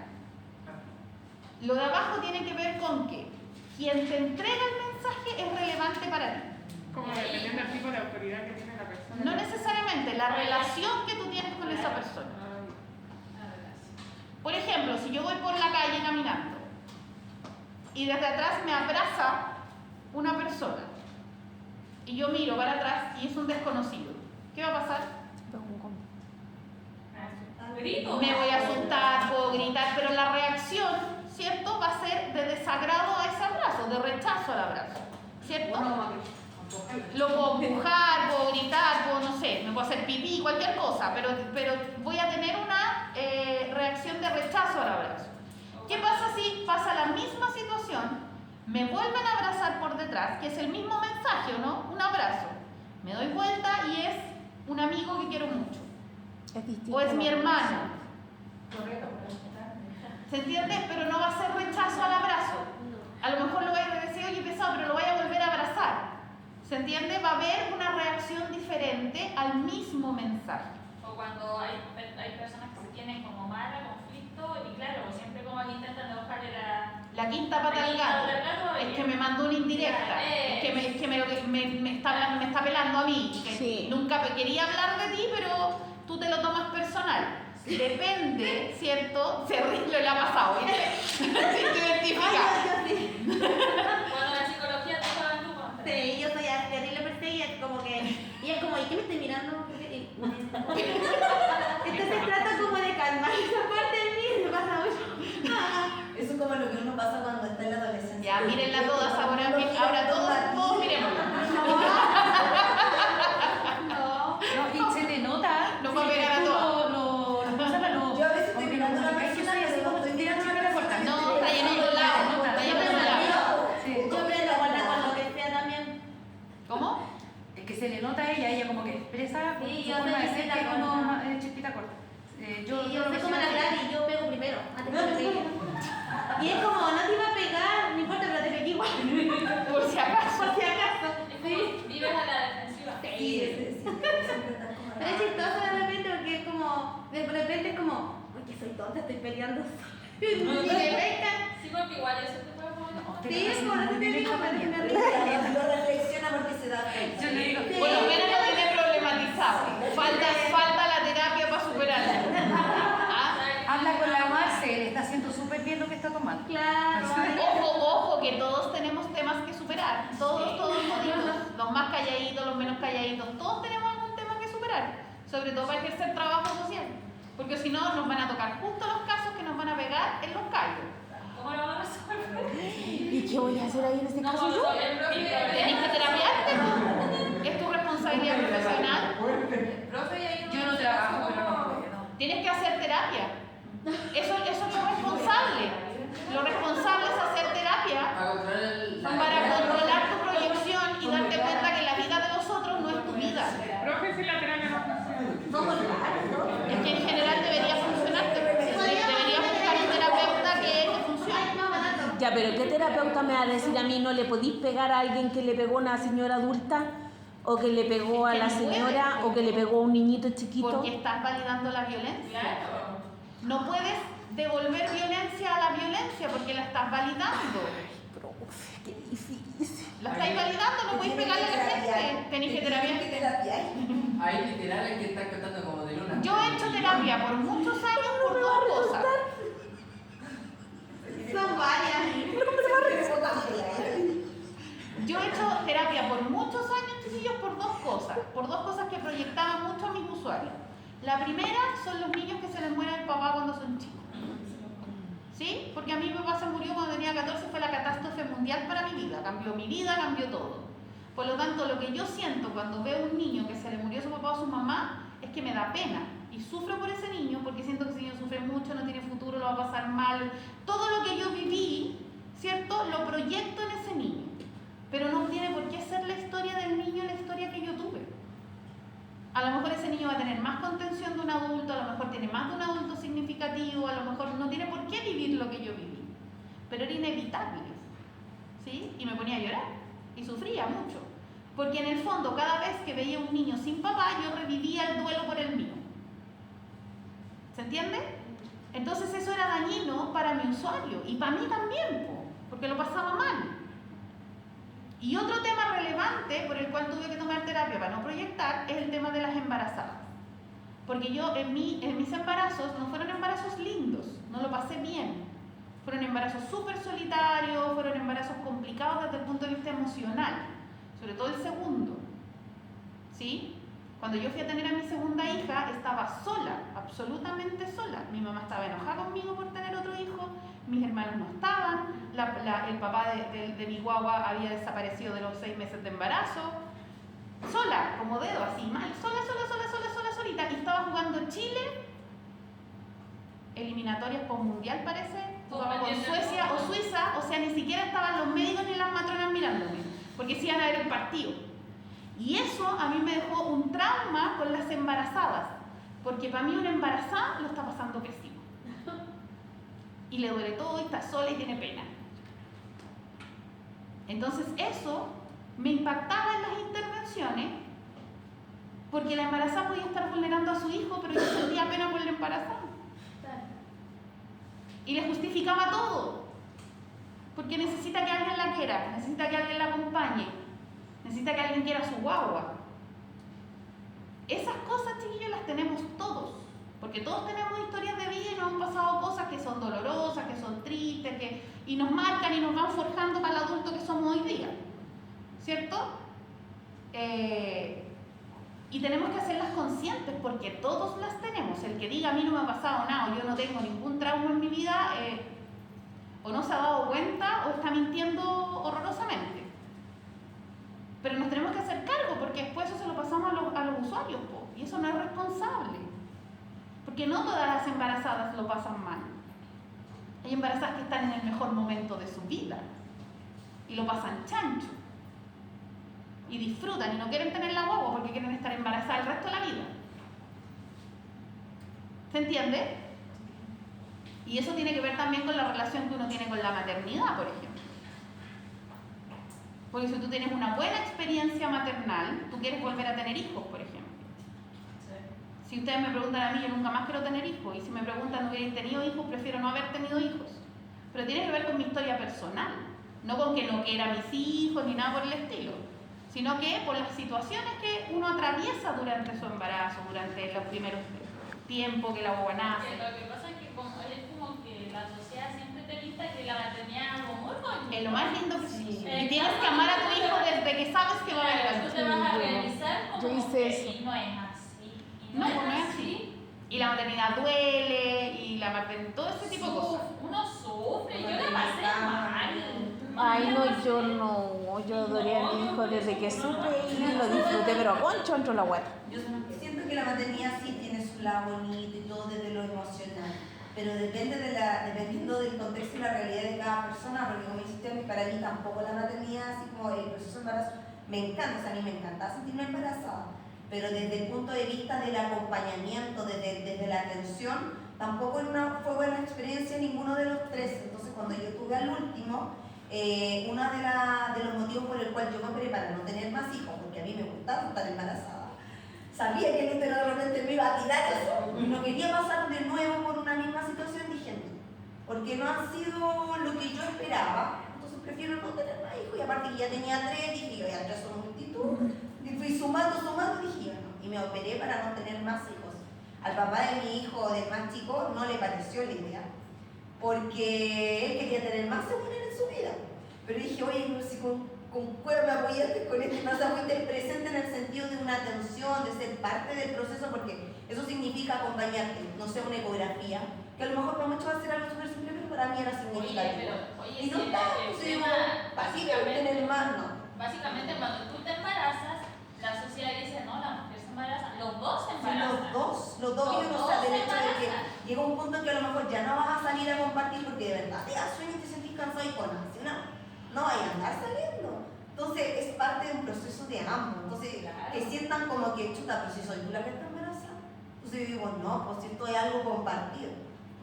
Speaker 1: Lo de abajo tiene que ver con que quien te entrega el mensaje es relevante para ti.
Speaker 9: Como dependiendo del tipo de autoridad que tiene la persona.
Speaker 1: No necesariamente, la relación que tú tienes con esa persona. Por ejemplo, si yo voy por la calle caminando y desde atrás me abraza una persona y yo miro para atrás y es un desconocido, ¿qué va a pasar?
Speaker 3: Grito.
Speaker 1: Me voy a asustar, puedo gritar, pero la reacción, ¿cierto? Va a ser de desagrado a ese abrazo, de rechazo al abrazo, ¿cierto? Lo puedo empujar, puedo gritar, puedo, no sé, me puedo hacer pipí, cualquier cosa, pero voy a tener una reacción de rechazo al abrazo. ¿Qué pasa si pasa la misma situación, me vuelven a abrazar por detrás, que es el mismo mensaje, ¿o no? Un abrazo. Me doy vuelta y es un amigo que quiero mucho. O es mi hermano. ¿Se entiende? Pero no va a ser rechazo al abrazo. A lo mejor lo voy a decir, oye, pesado, pero lo voy a volver a abrazar. ¿Se entiende? Va a haber una reacción diferente al mismo mensaje.
Speaker 3: O cuando hay personas que se tienen como mal a conflicto y claro, siempre como que intentan de buscarle
Speaker 1: La quinta pata al gato. Es que me mandó una indirecta. Es que me está pelando a mí. Que
Speaker 4: Sí.
Speaker 1: nunca quería hablar de ti, pero tú te lo tomas personal. Depende, ¿cierto? Se ríe, le ha pasado. ¿Viste? Se identifica.
Speaker 3: Cuando la psicología te juega en tu contra.
Speaker 7: Sí, yo soy así, terrible perseguida, como que... Y es como, ¿y qué me estoy mirando? Entonces trata como de calmar esa parte de mí, me pasa mucho.
Speaker 2: Eso es como lo que uno pasa cuando está en la adolescencia.
Speaker 1: Ya, mírenla todas, ahora todos miremosla.
Speaker 5: No, y se te nota.
Speaker 1: No va a pegar a todas.
Speaker 2: Yo a veces estoy mirando a una persona, pero no estoy mirando a una persona.
Speaker 1: No, está lleno de lado, está lleno de lado.
Speaker 7: Yo me lo guardo con lo que sea también.
Speaker 1: ¿Cómo?
Speaker 5: Es que se le nota a ella como que expresa
Speaker 7: Sí,
Speaker 5: su
Speaker 7: yo
Speaker 5: forma
Speaker 7: soy
Speaker 5: de ser, que es
Speaker 7: chispita
Speaker 5: como
Speaker 7: corta.
Speaker 5: chispita corta.
Speaker 7: Y yo soy como la Gladys, yo pego primero, antes que me peguen. Y es como, no te iba a pegar, no importa, pero te pegué igual.
Speaker 1: Por si acaso.
Speaker 7: Por si acaso.
Speaker 3: Sí, vives a la defensiva.
Speaker 2: Sí, siempre están como
Speaker 7: Pero es chistoso de repente porque es como, de repente es como, uy, que soy tonta, estoy peleando y me pescan.
Speaker 3: Sí, porque igual eso te puede poner.
Speaker 7: Sí, es como, no te digo, parece que me río.
Speaker 2: Lo reflexiona porque se da cuenta.
Speaker 5: Yo le digo,
Speaker 1: Por lo menos lo tiene problematizado. Falta la terapia para superarlo. ¿Ah?
Speaker 5: habla con la Marce, le está haciendo súper bien lo que está tomando.
Speaker 7: Claro.
Speaker 1: Ojo, que todos tenemos temas que superar. Todos jodidos. Los más calladitos, los menos calladitos. Todos tenemos algún tema que superar. Sobre todo para ejercer trabajo social. Porque si no, nos van a tocar justo los casos que nos van a pegar en los callos.
Speaker 3: ¿Cómo lo vamos a resolver?
Speaker 4: ¿Y qué voy a hacer ahí en este
Speaker 3: No,
Speaker 4: caso yo?
Speaker 1: Tenés que terapiarte, ¿no? Es tu responsabilidad profesional.
Speaker 3: Profe, y ahí
Speaker 5: Yo no trabajo, pero no puedo.
Speaker 1: Tienes que hacer terapia. Eso es lo responsable. Lo responsable es hacer terapia para controlar tu proyección y darte cuenta que la vida de los otros no es tu vida.
Speaker 9: Profe, si la terapia no funciona.
Speaker 1: Es que en general debería funcionarte. Deberías buscar un terapeuta que te funcione.
Speaker 4: Ya, pero ¿qué terapeuta me va a decir a mí no le podís pegar a alguien que le pegó a una señora adulta? ¿O que le pegó a la señora? ¿O que le pegó a un niñito chiquito?
Speaker 1: Porque estás validando la violencia.
Speaker 3: Claro.
Speaker 1: No puedes devolver violencia a la violencia porque la estás validando.
Speaker 4: Profe, qué difícil.
Speaker 1: La estáis validando, no podéis pegarle a la gente. Tenéis que terapiar.
Speaker 8: Hay literales que están contando como de luna.
Speaker 1: Yo he hecho terapia por muchos años por dos cosas.
Speaker 7: Son varias.
Speaker 1: Yo he hecho terapia por muchos años, chiquillos, por dos cosas que proyectaban mucho a mis usuarios. La primera son los niños que se les muere el papá cuando son chicos. ¿Sí? Porque a mí mi papá se murió cuando tenía 14, fue la catástrofe mundial para mi vida. Cambió mi vida, cambió todo. Por lo tanto, lo que yo siento cuando veo un niño que se le murió su papá o su mamá es que me da pena. Y sufro por ese niño porque siento que ese niño sufre mucho, no tiene futuro, lo va a pasar mal. Todo lo que yo viví, ¿cierto? Lo proyecto en ese niño. Pero no tiene por qué ser la historia del niño la historia que yo tuve. A lo mejor ese niño va a tener más contención de un adulto, a lo mejor tiene más de un adulto significativo, a lo mejor no tiene por qué vivir lo que yo viví. Pero era inevitable, ¿sí? Y me ponía a llorar y sufría mucho. Porque en el fondo, cada vez que veía un niño sin papá, yo revivía el duelo por el mío. ¿Se entiende? Entonces eso era dañino para mi usuario y para mí también, porque lo pasaba mal. Y otro tema relevante por el cual tuve que tomar terapia para no proyectar es el tema de las embarazadas. Porque yo en mis embarazos no fueron embarazos lindos, no lo pasé bien. Fueron embarazos súper solitarios, fueron embarazos complicados desde el punto de vista emocional, sobre todo el segundo. ¿Sí? Cuando yo fui a tener a mi segunda hija, estaba sola, absolutamente sola. Mi mamá estaba enojada conmigo por tener otro hijo, mis hermanos no estaban, el papá de mi guagua había desaparecido de los 6 meses de embarazo. Sola, como dedo, así, mal, solita. Y estaba jugando Chile, eliminatorias por mundial parece, jugaba con Suecia o Suiza, o sea, ni siquiera estaban los médicos ni las matronas mirándome, porque sí iban a ver el partido. Y eso a mí me dejó un trauma con las embarazadas, porque para mí una embarazada lo está pasando pésimo. Y le duele todo y está sola y tiene pena. Entonces eso me impactaba en las intervenciones, porque la embarazada podía estar vulnerando a su hijo, pero yo sentía pena por el embarazado. Y le justificaba todo, porque necesita que alguien la quiera, necesita que alguien la acompañe, necesita que alguien quiera su guagua. Esas cosas, chiquillos, las tenemos todos, porque todos tenemos historias de vida y nos han pasado cosas que son dolorosas, que son tristes, y nos marcan y nos van forjando para el adulto que somos hoy día, ¿cierto? Y tenemos que hacerlas conscientes porque todos las tenemos. El que diga a mí no me ha pasado nada o yo no tengo ningún trauma en mi vida, o no se ha dado cuenta o está mintiendo horrorosamente. Pero nos tenemos que hacer cargo porque después eso se lo pasamos a los usuarios, y eso no es responsable. Porque no todas las embarazadas lo pasan mal. Hay embarazadas que están en el mejor momento de su vida y lo pasan chancho. Y disfrutan y no quieren tener la guagua porque quieren estar embarazadas el resto de la vida. ¿Se entiende? Y eso tiene que ver también con la relación que uno tiene con la maternidad, por ejemplo. Porque si tú tienes una buena experiencia maternal, tú quieres volver a tener hijos, por ejemplo. Si ustedes me preguntan a mí, yo nunca más quiero tener hijos. Y si me preguntan, ¿no hubieran tenido hijos? Prefiero no haber tenido hijos. Pero tiene que ver con mi historia personal. No con que no quiera mis hijos ni nada por el estilo. Sino que por las situaciones que uno atraviesa durante su embarazo, durante los primeros tiempos que la guagua nace.
Speaker 3: Lo que pasa es que es como que la sociedad siempre te pinta que la maternidad es algo muy bonito.
Speaker 1: Es lo más lindo que sí. Y tienes que amar a tu hijo desde que sabes que va a haber.
Speaker 3: Tú te vas a realizar como
Speaker 4: Yo hice eso.
Speaker 3: y no es así.
Speaker 1: No, no es así. Y la maternidad duele, y la maternidad, todo ese tipo de cosas.
Speaker 3: Uno sufre, yo la pasé mal.
Speaker 4: Ay, no, yo adoré a mi hijo desde que supe y lo disfruté, pero concho entro la web.
Speaker 2: Yo siento que la maternidad sí tiene su lado bonito y todo desde lo emocional, pero dependiendo del contexto y la realidad de cada persona, porque como dice usted, para mí tampoco la maternidad, así como el proceso de embarazo, me encanta, o sea, a mí me encanta sentirme embarazada, pero desde el punto de vista del acompañamiento, desde la atención, tampoco fue buena experiencia ninguno de los tres. Entonces cuando yo tuve al último, uno de los motivos por el cual yo me operé para no tener más hijos, porque a mí me gustaba estar embarazada, sabía que el útero de repente me iba a tirar eso y no quería pasar de nuevo por una misma situación, dije no, porque no ha sido lo que yo esperaba, entonces prefiero no tener más hijos. Y aparte que ya tenía 3, dije yo ya 3 son multitud, y fui sumando, dije yo no, y me operé para no tener más hijos. Al papá de mi hijo, del más chico, no le pareció la idea, porque él quería tener más según él en su vida. Pero dije, oye, no sé si con cuál me apoyaste con esto, no se fuiste presente en el sentido de una atención, de ser parte del proceso, porque eso significa acompañarte, no sé, una ecografía, que a lo mejor para muchos va a ser algo súper simple, pero para mí era significativo.
Speaker 3: Oye,
Speaker 2: Y no
Speaker 3: si
Speaker 2: está,
Speaker 3: el
Speaker 2: pues digo,
Speaker 3: tema,
Speaker 2: así que tener más, no.
Speaker 3: básicamente cuando tú te embarazas, la sociedad dice, no, la mujer se embaraza, los dos se
Speaker 2: Sí,
Speaker 3: embarazan.
Speaker 2: los dos viven, o sea, del hecho de que llega un punto en que a lo mejor ya no vas a salir a compartir porque de verdad te da sueño y te sentís cansado y con ansiedad. No vayas a andar saliendo. Entonces es parte de un proceso de ambos. Entonces que sientan como que chuta, pero si soy tú la que está embarazada. Entonces yo digo, no, pues si esto es algo compartido.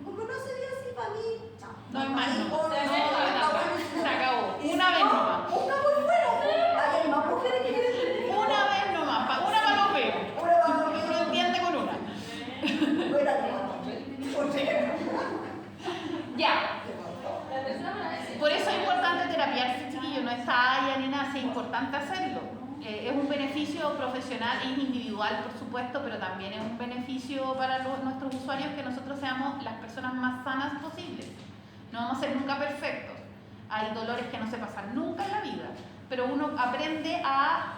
Speaker 2: Como no sería así para mí, chao.
Speaker 1: No hay más, no.
Speaker 2: Se
Speaker 1: acabó. Una vez nomás.
Speaker 2: Busca por fuera. Hay más mujeres que quieren tener hijos.
Speaker 1: Una vez nomás, una para los feos.
Speaker 2: Una para los
Speaker 1: Uno entiende con una.
Speaker 2: Fuera de
Speaker 1: Ya. Por eso es importante terapiarse, chiquillos, no es talla ni nada, sí, es importante hacerlo. Es un beneficio profesional e individual, por supuesto, pero también es un beneficio para nuestros usuarios que nosotros seamos las personas más sanas posibles. No vamos a ser nunca perfectos. Hay dolores que no se pasan nunca en la vida, pero uno aprende a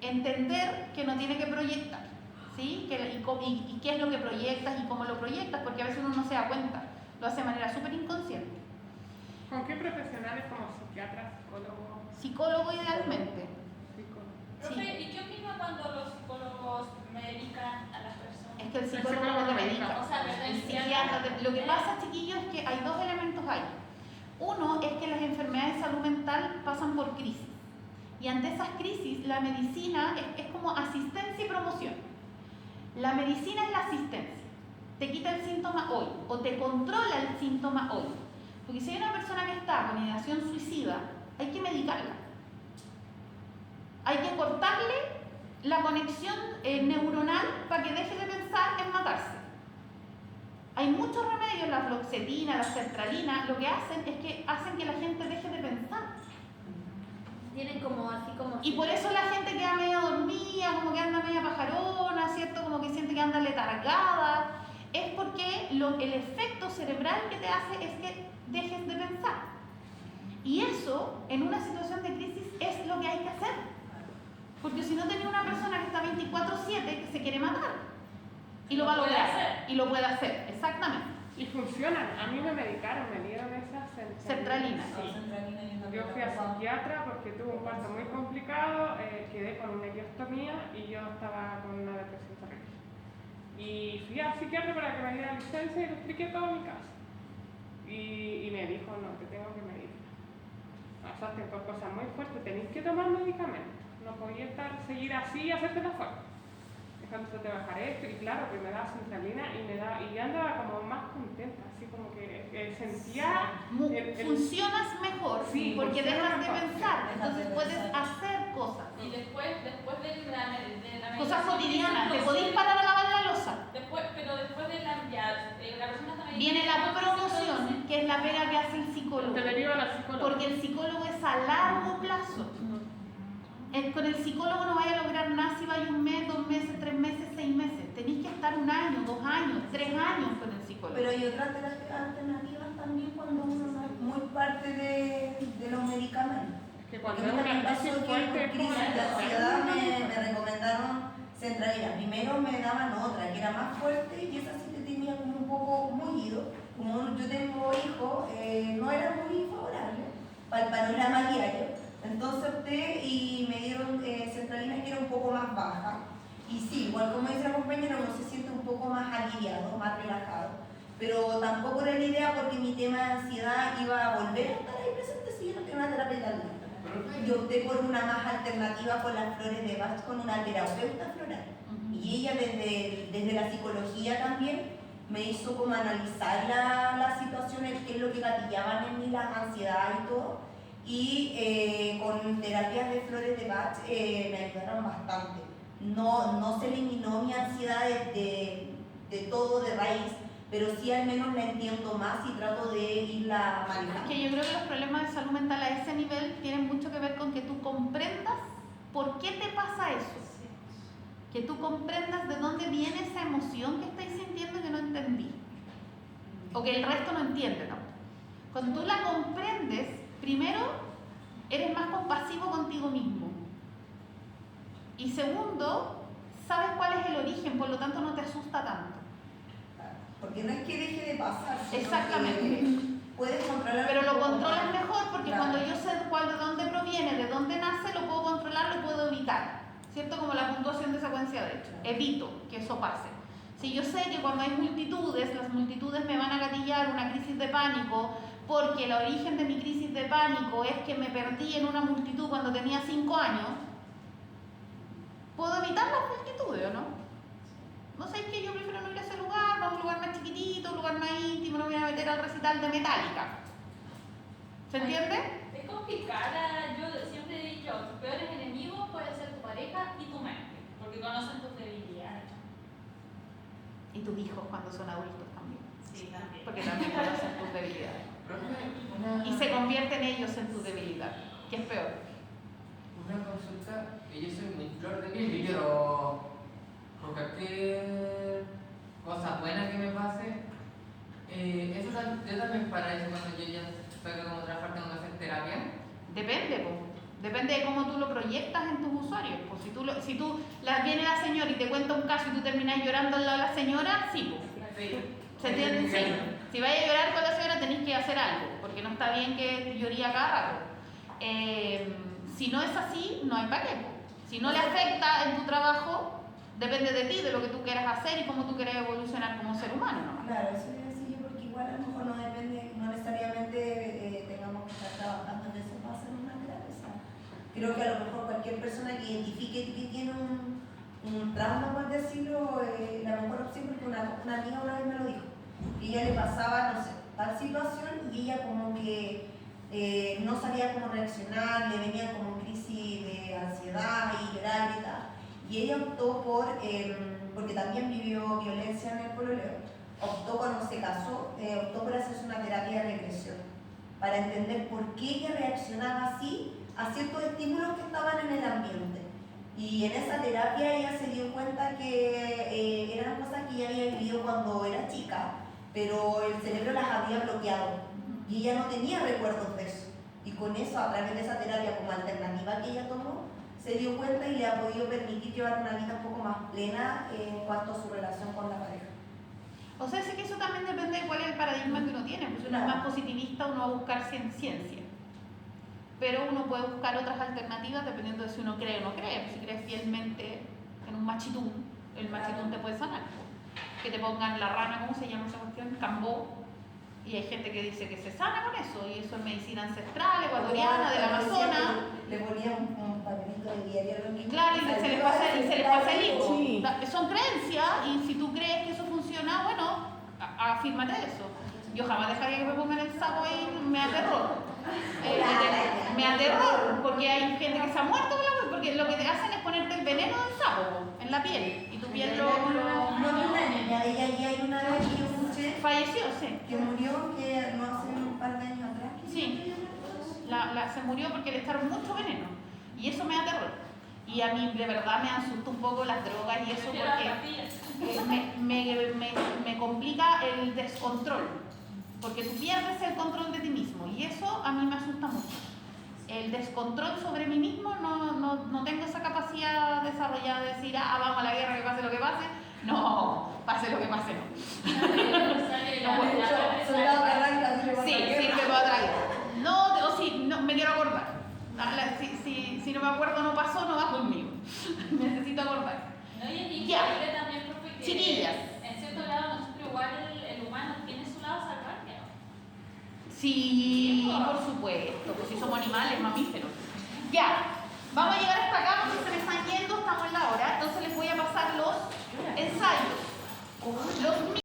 Speaker 1: entender que no tiene que proyectar, ¿sí? Y qué es lo que proyectas y cómo lo proyectas, porque a veces uno no se da cuenta, lo hace de manera súper inconsciente.
Speaker 9: ¿Con qué profesionales como psiquiatras, psicólogos?
Speaker 1: Psicólogo idealmente.
Speaker 3: Profe, ¿y qué opina cuando los psicólogos medican a las personas?
Speaker 1: Es que el psicólogo no te medica.
Speaker 3: O sea, perdón,
Speaker 1: El psiquiatra lo que pasa, chiquillos, es que hay dos elementos ahí. Uno es que las enfermedades de salud mental pasan por crisis. Y ante esas crisis, la medicina es como asistencia y promoción. La medicina es la asistencia. Te quita el síntoma hoy o te controla el síntoma hoy. Porque si hay una persona que está con ideación suicida, hay que medicarla. Hay que cortarle la conexión neuronal para que deje de pensar en matarse. Hay muchos remedios, la fluoxetina, la sertralina, lo que hacen es que hacen que la gente deje de pensar.
Speaker 7: Tienen como así como...
Speaker 1: Y por eso la gente queda medio dormida, como que anda media pajarona, ¿cierto? Como que siente que anda letargada. Es porque el efecto cerebral que te hace es que dejes de pensar. Y eso, en una situación de crisis, es lo que hay que hacer. Porque si no tenés una persona que está 24/7 que se quiere matar. Y lo va a lograr. Y lo puede hacer, exactamente.
Speaker 9: Y funcionan. A mí me medicaron, me dieron esas
Speaker 1: Sertralina.
Speaker 9: Sí. Yo fui a psiquiatra porque tuve un parto muy complicado, quedé con una ileostomía y yo estaba con una depresión terrible. Y fui al psiquiatra para que me diera licencia y le expliqué todo en mi casa. Y me dijo, no, te tengo que medicar. Pasaste por cosas muy fuertes, tenéis que tomar medicamentos. No podía seguir así y hacerte la fuerza. Cuando se te bajaré esto, y claro, que me daba sertralina y andaba como más contenta, así como que sentía...
Speaker 1: Funcionas mejor,
Speaker 9: sí,
Speaker 1: porque dejas de
Speaker 9: mejor,
Speaker 1: pensar,
Speaker 9: sí.
Speaker 1: entonces puedes hacer cosas.
Speaker 3: Y después de la
Speaker 1: Cosas
Speaker 3: meditación,
Speaker 1: cotidianas, te podés parar a lavar la losa.
Speaker 3: Pero después de la persona está meditando.
Speaker 1: Viene la promoción, que es la pega que hace el psicólogo.
Speaker 9: Te deriva a la psicóloga.
Speaker 1: Porque el psicólogo es a largo plazo. Con el psicólogo no vaya a lograr nada si vaya 1 mes, 2 meses, 3 meses, 6 meses. Tenéis que estar 1 año, 2 años, 3 años con el psicólogo.
Speaker 2: Pero hay otras alternativas también cuando uno no es muy parte de los medicamentos.
Speaker 9: Que cuando
Speaker 2: Porque
Speaker 9: es
Speaker 2: a mí
Speaker 9: una
Speaker 2: me pasó
Speaker 9: crisis
Speaker 2: que
Speaker 9: fuerte
Speaker 2: por
Speaker 9: es como
Speaker 2: crisis de
Speaker 9: la
Speaker 2: ansiedad me recomendaron sertralina. Primero me daban otra que era más fuerte y esa sí te tenía como un poco mullido. Como yo tengo hijos, no era muy favorable para el panorama diario. Entonces opté y me dieron sertralina que era un poco más baja. Y sí, igual como dice la compañera, uno se siente un poco más aliviado, más relajado. Pero tampoco era la idea porque mi tema de ansiedad iba a volver a estar ahí presente si yo no tengo una terapia alternativa. Yo opté por una más alternativa con las flores de Bach, con una terapeuta floral. Y ella desde la psicología también me hizo como analizar las situaciones, qué es lo que gatillaban en mí, las ansiedades y todo. Y con terapias de flores de Bach me ayudaron bastante. No se eliminó mi ansiedad de todo de raíz, pero sí al menos la entiendo más y trato de irla manejando.
Speaker 1: Es que yo creo que los problemas de salud mental a ese nivel tienen mucho que ver con que tú comprendas por qué te pasa eso. Que tú comprendas de dónde viene esa emoción que estáis sintiendo que no entendí. O que el resto no entiende, ¿no? Cuando tú la comprendes, primero, eres más compasivo contigo mismo. Y segundo, sabes cuál es el origen, por lo tanto no te asusta tanto.
Speaker 2: Porque no es que deje de pasar. Sino
Speaker 1: Exactamente.
Speaker 2: puedes controlar.
Speaker 1: Pero lo
Speaker 2: un poco
Speaker 1: controlas
Speaker 2: más.
Speaker 1: mejor porque
Speaker 2: Claro.
Speaker 1: cuando yo sé de dónde proviene, de dónde nace, lo puedo controlar, lo puedo evitar. ¿Cierto? Como la puntuación de secuencia de hecho. Evito que eso pase. Si yo sé que cuando hay multitudes, las multitudes me van a gatillar una crisis de pánico, porque el origen de mi crisis de pánico es que me perdí en una multitud cuando tenía 5 años, puedo evitar las multitudes, ¿o no? No sé, es que yo prefiero no ir a ese lugar, no a un lugar más chiquitito, un lugar más íntimo, no me voy a meter al recital de Metallica. ¿Se entiende?
Speaker 3: Es complicada, yo siempre he dicho, tus peores enemigos pueden ser tu pareja y tu mente, porque conocen tus debilidades.
Speaker 1: Y tus hijos cuando son adultos también.
Speaker 3: Sí, también.
Speaker 1: Porque también conocen tus debilidades.
Speaker 8: Profe,
Speaker 1: Y se convierten ellos en tu debilidad, que es peor.
Speaker 8: una consulta, que yo soy muy flor de piel y quiero por cualquier cosa buena que me pase, eso yo también para eso cuando yo ya tengo como trabajar tengo que hacer terapia.
Speaker 1: Depende, po. Depende de cómo tú lo proyectas en tus usuarios. Pues si tú viene la señora y te cuenta un caso y tú terminas llorando al lado de la señora, sí, pues. ¿Se entiende? Sí. Si vayas a llorar con la señora tenés que hacer algo, porque no está bien que lloría cada rato. Si no es así, no hay para qué. Po. Si no le afecta en tu trabajo, depende de ti, de lo que tú quieras hacer y cómo tú quieres evolucionar como ser humano, ¿no?
Speaker 2: Claro, eso es sencillo porque igual a lo mejor no depende, no necesariamente tengamos que estar trabajando en eso para hacer una terapia. O sea, creo que a lo mejor cualquier persona que identifique que tiene un trauma, por decirlo, la mejor opción, porque una amiga una vez me lo dijo, que ella le pasaba, no sé, tal situación y ella como que no sabía cómo reaccionar, le venía como crisis de ansiedad y llorar y tal. Y ella optó porque también vivió violencia en el pololeo, optó cuando se casó, optó por hacerse una terapia de regresión, para entender por qué ella reaccionaba así a ciertos estímulos que estaban en el ambiente. Y en esa terapia ella se dio cuenta que eran cosas que ella había vivido cuando era chica, pero el cerebro las había bloqueado y ella no tenía recuerdos de eso. Y con eso, a través de esa terapia como alternativa que ella tomó, se dio cuenta y le ha podido permitir llevar una vida un poco más plena en cuanto a su relación con la pareja.
Speaker 1: O sea, sé que eso también depende de cuál es el paradigma que uno tiene. Pues si uno es más positivista, uno va a buscar ciencia. Pero uno puede buscar otras alternativas dependiendo de si uno cree o no cree. Si crees fielmente en un machitún, el machitún te puede sanar. Que te pongan la rana, ¿cómo se llama esa cuestión? Cambó. Y hay gente que dice que se sana con eso. Y eso es medicina ancestral, ecuatoriana, del Amazonas.
Speaker 2: Le ponía un papelito de diario a los niños.
Speaker 1: Claro, y se les pasa el hijo.
Speaker 4: Sí.
Speaker 1: Son creencias y si tú crees que eso funciona, bueno, afírmate eso. Yo jamás dejaría que me pongan el sapo ahí, me aterror. Me aterror, porque hay gente que se ha muerto con la web, porque lo que te hacen es ponerte el veneno del sapo en la piel. Y tu piel
Speaker 2: No, una niña, ella hay una vez que yo escuché
Speaker 1: falleció, sí.
Speaker 2: que murió que no hace un par de años atrás.
Speaker 1: Sí. Se murió porque le echaron mucho veneno. Y eso me da terror. Y a mí de verdad me asusta un poco las drogas y eso porque me complica el descontrol. Porque tú pierdes el control de ti mismo y eso a mí me asusta mucho. El descontrol sobre mí mismo, no tengo esa capacidad desarrollada de decir, vamos a la guerra, que pase lo que pase. No, pase lo que pase, no. Sí, sirve para otra guerra. No, me quiero acordar. Si no me acuerdo, no pasó, no va conmigo. Necesito acordar.
Speaker 3: No, y es
Speaker 1: Ya.
Speaker 3: increíble también, profe, que
Speaker 1: Chiquillas.
Speaker 3: en cierto grado nosotros igual el humano tiene su lado salvaje.
Speaker 1: Sí, por supuesto, pues si somos animales, mamíferos. Ya, vamos a llegar hasta acá